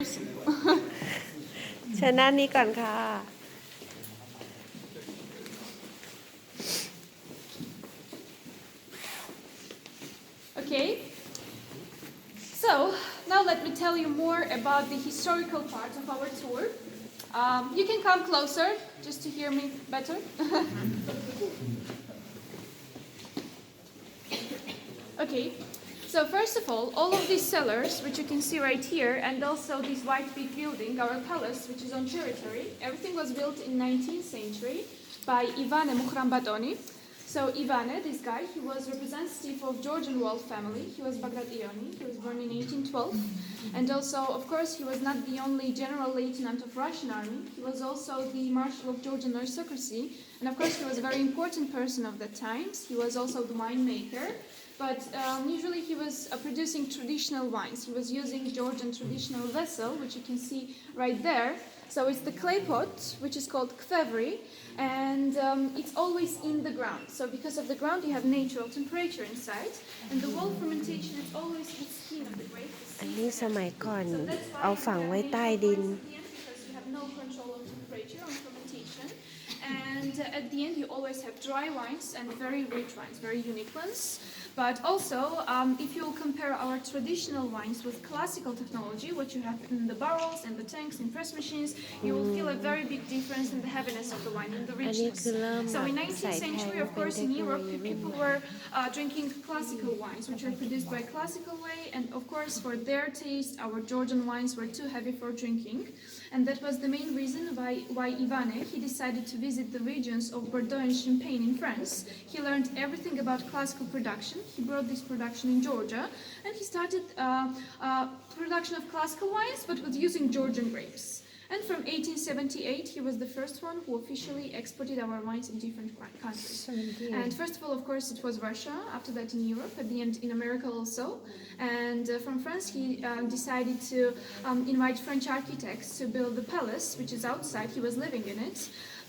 เชิญด้านนี้ก่อนค่ะ Okay, so now let me tell you more about the historical part of our tour. You can come closer just to hear me better. Okay, so first of all of these cellars, which you can see right here, and also this white big building, our palace, which is on territory, everything was built in 19th century by Ivane Mukhrambatoni. So Ivane, this guy, he was representative of Georgian royal family. He was Bagratiyoni. He was born in 1812. And also, of course, he was not the only general lieutenant of Russian army. He was also the marshal of Georgian aristocracy. And of course, he was a very important person of that times. He was also the winemaker. But usually he was producing traditional wines. He was using Georgian traditional vessel, which you can see right there. So it's the clay pot, which is called kvevri, and it's always in the ground. So because of the ground, you have natural temperature inside, and the wall fermentation is always with skin of the grape. อันนี้สมัยก่อนเอาฝังไว้ใต้ดิน Because you have no control of temperature on fermentation, and at the end you always have dry wines and very rich wines, very unique ones. But also, if you compare our traditional wines with classical technology, what you have in the barrels and the tanks and press machines, you will feel a very big difference in the heaviness of the wine and the richness. So in 19th century, of course, in Europe, people were drinking classical wines, which are produced by classical way, and of course, for their taste, our Georgian wines were too heavy for drinking. And that was the main reason why Ivane, he decided to visit the regions of Bordeaux and Champagne in France. He learned everything about classical production. He brought this production in Georgia, and he started production of classical wines, but with using Georgian grapes. And from 1878, he was the first one who officially exported our wines in different countries. And first of all, of course, it was Russia. After that, in Europe. At the end, in America also. And from France, he decided to invite French architects to build the palace, which is outside. He was living in it.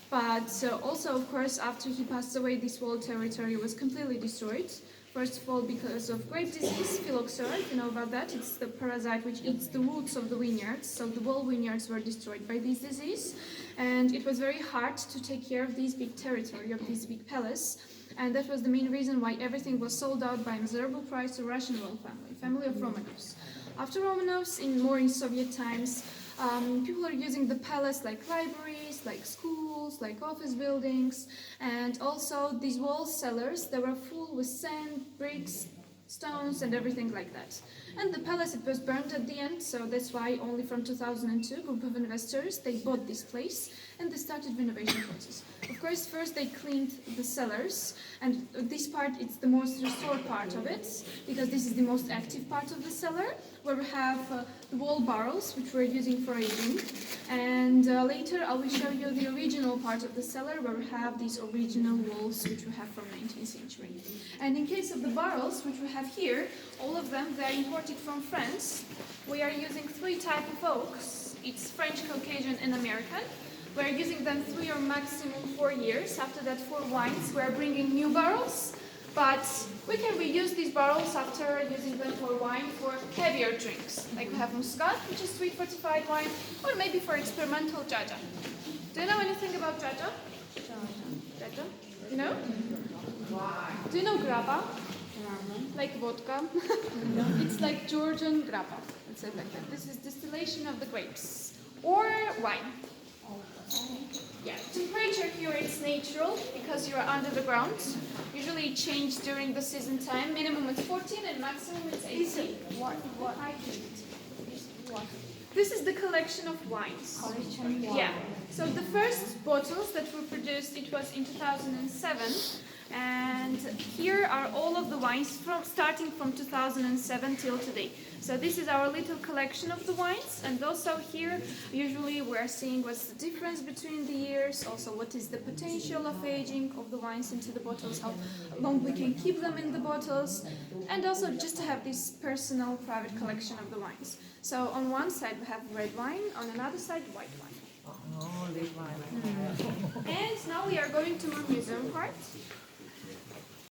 But also, of course, after he passed away, this whole territory was completely destroyed. First of all, because of grape disease, phylloxera, if you know about that, it's the parasite which eats the roots of the vineyards. So the whole vineyards were destroyed by this disease. And it was very hard to take care of this big territory, of this big palace. And that was the main reason why everything was sold out by a miserable price to Russian royal family of Romanovs. After Romanovs, more in Soviet times, people are using the palace like libraries, like schools, like office buildings, and also these wall cellars, they were full with sand, bricks, stones, and everything like that. And the palace, it was burned at the end, so that's why only from 2002, a group of investors, they bought this place, and they started renovation process. Of course, first they cleaned the cellars, and this part, it's the most restored part of it, because this is the most active part of the cellar, where we have the wall barrels, which we're using for aging. And later I will show you the original part of the cellar, where we have these original walls, which we have from 19th century. And in case of the barrels, which we have here, all of them, they're imported from France. We are using 3 types of oaks. It's French, Caucasian, and American. We're using them 3 or maximum 4 years. After that, for wines, we're bringing new barrels. But we can reuse these barrels after using them for wine for heavier drinks. Like we have Muscat, which is sweet fortified wine, or maybe for experimental Jaja. Do you know anything about Jaja? Jaja? No? Do you know grappa? Like vodka? It's like Georgian grappa. Let's say like that. This is distillation of the grapes. Or wine. Yeah, temperature here is natural because you are under the ground. Usually it changes during the season time. Minimum is 14 and maximum is 18. What? This is the collection of wines. Yeah. So the first bottles that were produced, it was in 2007. And here are all of the wines starting from 2007 till today. So this is our little collection of the wines, and also here usually we're seeing what's the difference between the years, also what is the potential of aging of the wines into the bottles, how long we can keep them in the bottles, and also just to have this personal private collection of the wines. So on one side we have red wine, on another side white wine. And now we are going to our museum part.